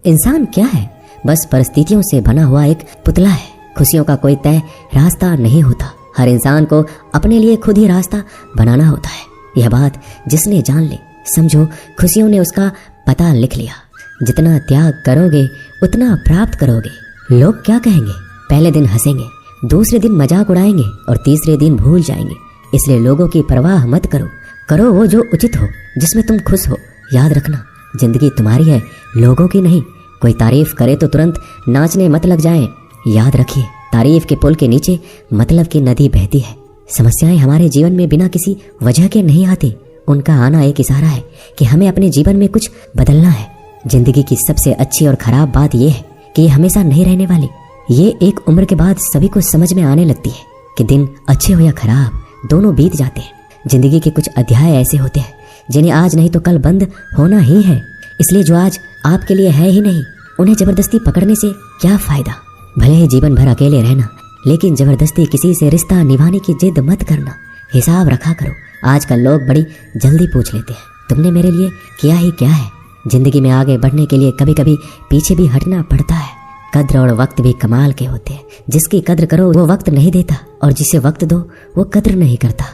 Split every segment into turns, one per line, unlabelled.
इंसान क्या है? बस परिस्थितियों से बना हुआ एक पुतला है। खुशियों का कोई तय रास्ता नहीं होता। हर इंसान को अपने लिए खुद ही रास्ता बनाना होता है। यह बात जिसने जान ली, समझो खुशियों ने उसका पता लिख लिया। जितना त्याग करोगे उतना प्राप्त करोगे। लोग क्या कहेंगे? पहले दिन हंसेंगे, दूसरे दिन मजाक उड़ाएंगे और तीसरे दिन भूल जाएंगे। इसलिए लोगों की परवाह मत करो। करो वो जो उचित हो, जिसमें तुम खुश हो। याद रखना, जिंदगी तुम्हारी है, लोगों की नहीं। कोई तारीफ करे तो तुरंत नाचने मत लग जाएं। याद रखिए, तारीफ के पुल के नीचे मतलब की नदी बहती है। समस्याएं हमारे जीवन में बिना किसी वजह के नहीं आती। उनका आना एक इशारा है कि हमें अपने जीवन में कुछ बदलना है। जिंदगी की सबसे अच्छी और खराब बात यह है कि ये हमेशा नहीं रहने वाली। ये एक उम्र के बाद सभी को समझ में आने लगती है कि दिन अच्छे हो या खराब, दोनों बीत जाते हैं। जिंदगी के कुछ अध्याय ऐसे होते हैं जिन्हें आज नहीं तो कल बंद होना ही है। इसलिए जो आज आपके लिए है ही नहीं, उन्हें जबरदस्ती पकड़ने से क्या फायदा। भले ही जीवन भर अकेले रहना, लेकिन जबरदस्ती किसी से रिश्ता निभाने की जिद मत करना। हिसाब रखा करो। आजकल लोग बड़ी जल्दी पूछ लेते हैं, तुमने मेरे लिए किया ही क्या है। जिंदगी में आगे बढ़ने के लिए कभी कभी पीछे भी हटना पड़ता है। कद्र और वक्त भी कमाल के होते हैं। जिसकी कद्र करो वो वक्त नहीं देता, और जिसे वक्त दो वो कद्र नहीं करता।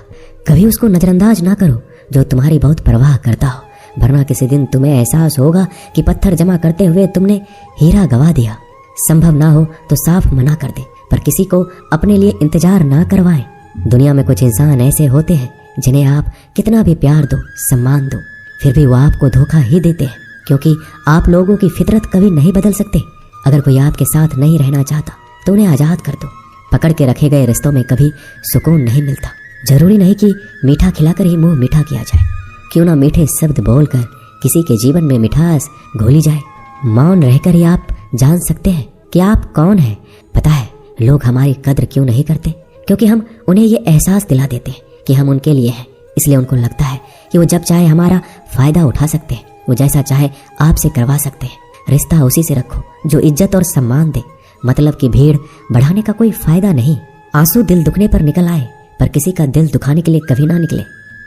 कभी उसको नजरअंदाज ना करो जो तुम्हारी बहुत परवाह करता हो, वरना किसी दिन तुम्हें एहसास होगा कि पत्थर जमा करते हुए तुमने हीरा गवा दिया। संभव ना हो तो साफ मना कर दे, पर किसी को अपने लिए इंतजार ना करवाएं। दुनिया में कुछ इंसान ऐसे होते हैं जिन्हें आप कितना भी प्यार दो, सम्मान दो, फिर भी वो आपको धोखा ही देते हैं, क्योंकि आप लोगों की फितरत कभी नहीं बदल सकते। अगर कोई आपके साथ नहीं रहना चाहता तो उन्हें आज़ाद कर दो। पकड़ के रखे गए रिश्तों में कभी सुकून नहीं मिलता। जरूरी नहीं कि मीठा खिलाकर ही मुंह मीठा किया जाए। क्यों ना मीठे शब्द बोलकर किसी के जीवन में मिठास घोली जाए। मौन रहकर ही आप जान सकते हैं कि आप कौन हैं। पता है लोग हमारी कद्र क्यों नहीं करते? क्योंकि हम उन्हें ये एहसास दिला देते हैं कि हम उनके लिए हैं। इसलिए उनको लगता है कि वो जब चाहे हमारा फायदा उठा सकते हैं, वो जैसा चाहे आपसे करवा सकते हैं। रिश्ता उसी से रखो जो इज्जत और सम्मान दे। मतलब की भीड़ बढ़ाने का कोई फायदा नहीं। आंसू दिल दुखने पर निकल आए, पर किसी का दिल दुखाने के लिए कभी ना निकले।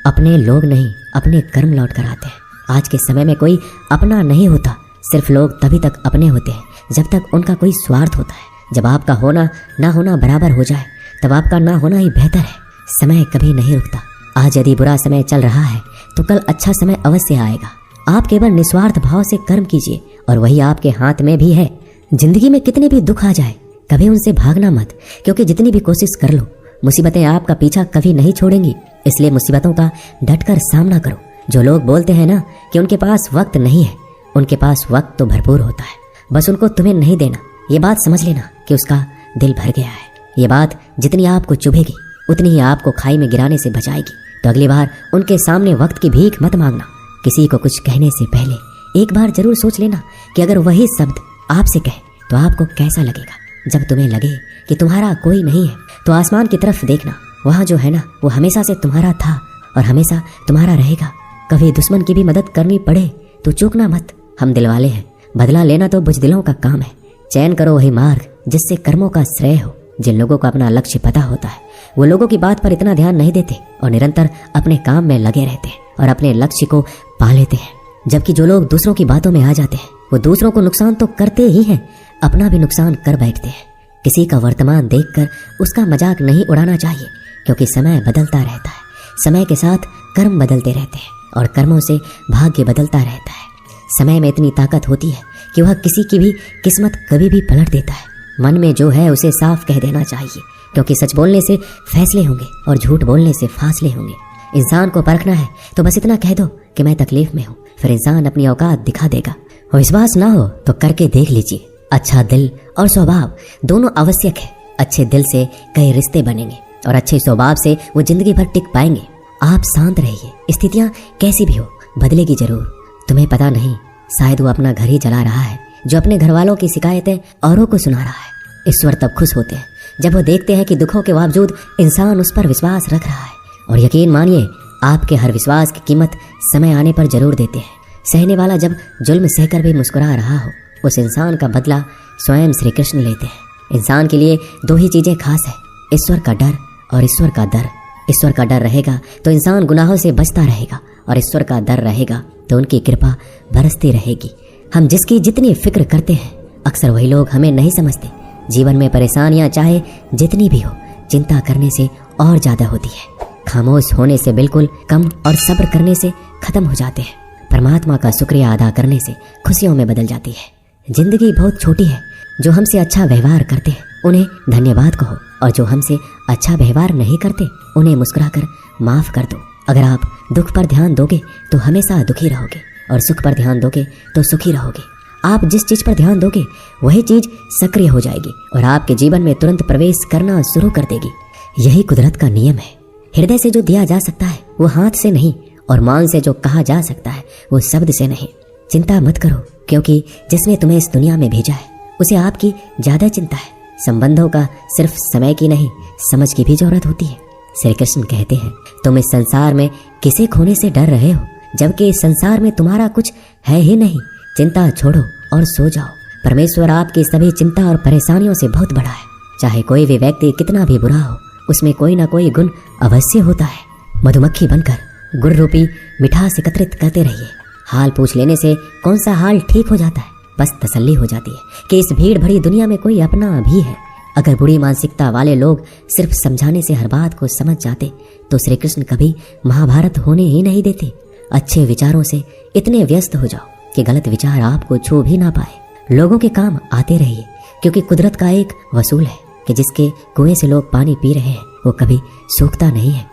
अपने लोग नहीं, अपने कर्म लौट कर आते हैं। आज के समय में कोई अपना नहीं होता। सिर्फ लोग तभी तक अपने होते हैं जब तक उनका कोई स्वार्थ होता है। जब आपका होना ना होना बराबर हो जाए, तब आपका ना होना ही बेहतर है। समय कभी नहीं रुकता। आज यदि बुरा समय चल रहा है तो कल अच्छा समय अवश्य आएगा। आप केवल निस्वार्थ भाव से कर्म कीजिए, और वही आपके हाथ में भी है। जिंदगी में कितने भी दुख आ जाए, कभी उनसे भागना मत, क्योंकि जितनी भी कोशिश कर लो, मुसीबतें आपका पीछा कभी नहीं छोड़ेंगी। इसलिए मुसीबतों का डटकर सामना करो। जो लोग बोलते हैं ना कि उनके पास वक्त नहीं है, उनके पास वक्त तो भरपूर होता है, बस उनको तुम्हें नहीं देना। ये बात समझ लेना कि उसका दिल भर गया है। ये बात जितनी आपको चुभेगी उतनी ही आपको खाई में गिराने से बचाएगी। तो अगली बार उनके सामने वक्त की भीख मत मांगना। किसी को कुछ कहने से पहले एक बार जरूर सोच लेना कि अगर वही शब्द आपसे कहे तो आपको कैसा लगेगा। जब तुम्हें लगे कि तुम्हारा कोई नहीं है तो आसमान की तरफ देखना। वहाँ जो है ना, वो हमेशा से तुम्हारा था और हमेशा तुम्हारा रहेगा। कभी दुश्मन की भी मदद करनी पड़े तो चूकना मत। हम दिलवाले हैं, बदला लेना तो बुजदिलों का काम है। चयन करो वही मार्ग जिससे कर्मों का श्रेय हो। जिन लोगों को अपना लक्ष्य पता होता है वो लोगों की बात पर इतना ध्यान नहीं देते और निरंतर अपने काम में लगे रहते हैं और अपने लक्ष्य को पा लेते हैं। जबकि जो लोग दूसरों की बातों में आ जाते हैं वो दूसरों को नुकसान तो करते ही हैं, अपना भी नुकसान कर बैठते हैं। किसी का वर्तमान देखकर उसका मजाक नहीं उड़ाना चाहिए, क्योंकि समय बदलता रहता है। समय के साथ कर्म बदलते रहते हैं और कर्मों से भाग्य बदलता रहता है। समय में इतनी ताकत होती है कि वह किसी की भी किस्मत कभी भी पलट देता है। मन में जो है उसे साफ कह देना चाहिए, क्योंकि सच बोलने से फैसले होंगे और झूठ बोलने से फासले होंगे। इंसान को परखना है तो बस इतना कह दो कि मैं तकलीफ में हूँ, फिर इंसान अपनी औकात दिखा देगा। और विश्वास ना हो तो करके देख लीजिए। अच्छा दिल और स्वभाव दोनों आवश्यक है। अच्छे दिल से कई रिश्ते बनेंगे और अच्छे स्वभाव से वो जिंदगी भर टिक पाएंगे। आप शांत रहिए, स्थितियाँ कैसी भी हो बदलेगी जरूर। तुम्हें पता नहीं, शायद वो अपना घर ही जला रहा है जो अपने घर वालों की शिकायतें औरों को सुना रहा है। ईश्वर तब खुश होते हैं जब वो देखते हैं कि दुखों के बावजूद इंसान उस पर विश्वास रख रहा है। और यकीन मानिए, आपके हर विश्वास की कीमत समय आने पर जरूर देते हैं। सहने वाला जब जुल्म सहकर भी मुस्कुरा रहा हो, उस इंसान का बदला स्वयं श्री कृष्ण लेते हैं। इंसान के लिए दो ही चीजें खास है, ईश्वर का डर और ईश्वर का दर। ईश्वर का डर रहेगा तो इंसान गुनाहों से बचता रहेगा, और ईश्वर का डर रहेगा तो उनकी कृपा बरसती रहेगी। हम जिसकी जितनी फिक्र करते हैं अक्सर वही लोग हमें नहीं समझते। जीवन में परेशानियां चाहे जितनी भी हो, चिंता करने से और ज्यादा होती है। खामोश होने से बिल्कुल कम और सब्र करने से खत्म हो जाते हैं। परमात्मा का शुक्रिया अदा करने से खुशियों में बदल जाती है। जिंदगी बहुत छोटी है। जो हमसे अच्छा व्यवहार करते हैं उन्हें धन्यवाद कहो, और जो हमसे अच्छा व्यवहार नहीं करते उन्हें मुस्कुराकर माफ कर दो। अगर आप दुख पर ध्यान दोगे तो हमेशा दुखी रहोगे, और सुख पर ध्यान दोगे तो सुखी रहोगे। आप जिस चीज पर ध्यान दोगे वही चीज सक्रिय हो जाएगी और आपके जीवन में तुरंत प्रवेश करना शुरू कर देगी। यही कुदरत का नियम है। हृदय से जो दिया जा सकता है वो हाथ से नहीं, और मान से जो कहा जा सकता है वो शब्द से नहीं। चिंता मत करो, क्योंकि जिसने तुम्हें इस दुनिया में भेजा है उसे आपकी ज्यादा चिंता है। संबंधों का सिर्फ समय की नहीं, समझ की भी जरूरत होती है। श्री कृष्ण कहते हैं, तुम इस संसार में किसे खोने से डर रहे हो, जबकि इस संसार में तुम्हारा कुछ है ही नहीं। चिंता छोड़ो और सो जाओ। परमेश्वर आपकी सभी चिंता और परेशानियों से बहुत बड़ा है। चाहे कोई भी व्यक्ति कितना भी बुरा हो, उसमें कोई ना कोई गुण अवश्य होता है। मधुमक्खी बनकर गुण रूपी मिठास एकत्रित करते रहिए। हाल पूछ लेने से कौन सा हाल ठीक हो जाता है, बस तसल्ली हो जाती है कि इस भीड़ भरी दुनिया में कोई अपना भी है। अगर बुरी मानसिकता वाले लोग सिर्फ समझाने से हर बात को समझ जाते तो श्री कृष्ण कभी महाभारत होने ही नहीं देते। अच्छे विचारों से इतने व्यस्त हो जाओ कि गलत विचार आपको छू भी ना पाए। लोगों के काम आते रहिए, क्योंकि कुदरत का एक वसूल है कि जिसके कुएं से लोग पानी पी रहे हैं वो कभी सूखता नहीं है।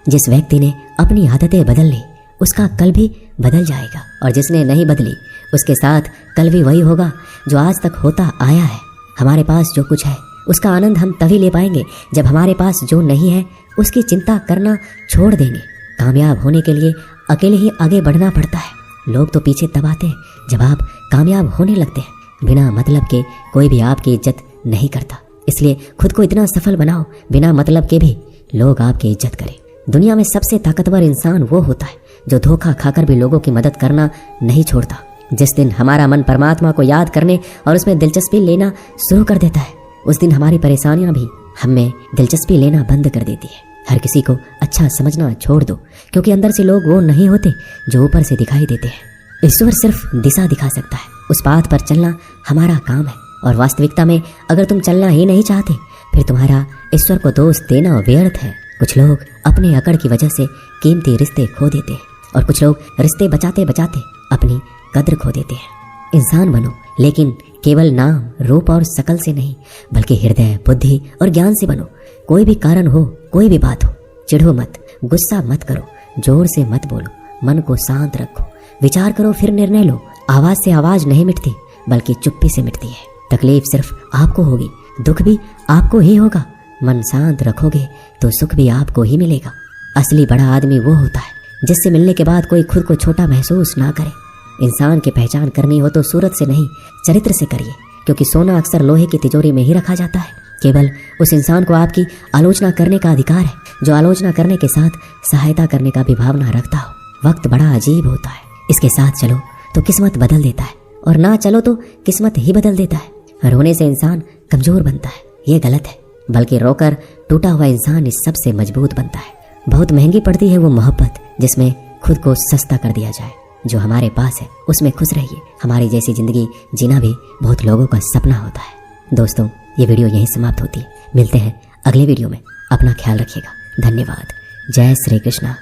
जिस व्यक्ति ने अपनी आदतें बदल ली उसका कल भी बदल जाएगा, और जिसने नहीं बदली उसके साथ कल भी वही होगा जो आज तक होता आया है। हमारे पास जो कुछ है उसका आनंद हम तभी ले पाएंगे जब हमारे पास जो नहीं है उसकी चिंता करना छोड़ देंगे। कामयाब होने के लिए अकेले ही आगे बढ़ना पड़ता है। लोग तो पीछे तब आते हैं जब आप कामयाब होने लगते हैं। बिना मतलब के कोई भी आपकी इज्जत नहीं करता, इसलिए खुद को इतना सफल बनाओ बिना मतलब के भी लोग आपकी इज्जत करें। दुनिया में सबसे ताकतवर इंसान वो होता है जो धोखा खाकर भी लोगों की मदद करना नहीं छोड़ता। जिस दिन हमारा मन परमात्मा को याद करने और उसमें दिलचस्पी लेना शुरू कर देता है, उस दिन हमारी परेशानियां भी हमें दिलचस्पी लेना बंद कर देती है। हर किसी को अच्छा समझना छोड़ दो, क्योंकि अंदर से लोग वो नहीं होते जो ऊपर से दिखाई देते हैं। ईश्वर सिर्फ दिशा दिखा सकता है, उस पाथ पर चलना हमारा काम है। और वास्तविकता में अगर तुम चलना ही नहीं चाहते फिर तुम्हारा ईश्वर को दोष देना व्यर्थ है। कुछ लोग अपने अकड़ की वजह से कीमती रिश्ते खो देते हैं, और कुछ लोग रिश्ते बचाते बचाते अपनी कद्र खो देते हैं। इंसान बनो, लेकिन केवल नाम, रूप और शकल से नहीं, बल्कि हृदय, बुद्धि और ज्ञान से बनो। कोई भी कारण हो, कोई भी बात हो, चिढ़ो मत, गुस्सा मत करो, जोर से मत बोलो, मन को शांत रखो, विचार करो फिर निर्णय लो। आवाज से आवाज नहीं मिटती, बल्कि चुप्पी से मिटती है। तकलीफ सिर्फ आपको होगी, दुख भी आपको ही होगा। मन शांत रखोगे तो सुख भी आपको ही मिलेगा। असली बड़ा आदमी वो होता है जिससे मिलने के बाद कोई खुद को छोटा महसूस ना करे। इंसान की पहचान करनी हो तो सूरत से नहीं, चरित्र से करिए, क्योंकि सोना अक्सर लोहे की तिजोरी में ही रखा जाता है। केवल उस इंसान को आपकी आलोचना करने का अधिकार है जो आलोचना करने के साथ सहायता करने का भी भावना रखता हो। वक्त बड़ा अजीब होता है, इसके साथ चलो तो किस्मत बदल देता है, और ना चलो तो किस्मत ही बदल देता है। रोने से इंसान कमजोर बनता है, ये गलत है, बल्कि रोकर टूटा हुआ इंसान इस सबसे मजबूत बनता है। बहुत महंगी पड़ती है वो मोहब्बत जिसमें खुद को सस्ता कर दिया जाए। जो हमारे पास है उसमें खुश रहिए। हमारी जैसी जिंदगी जीना भी बहुत लोगों का सपना होता है। दोस्तों, ये वीडियो यहीं समाप्त होती है। मिलते हैं अगले वीडियो में। अपना ख्याल रखिएगा। धन्यवाद। जय श्री कृष्णा।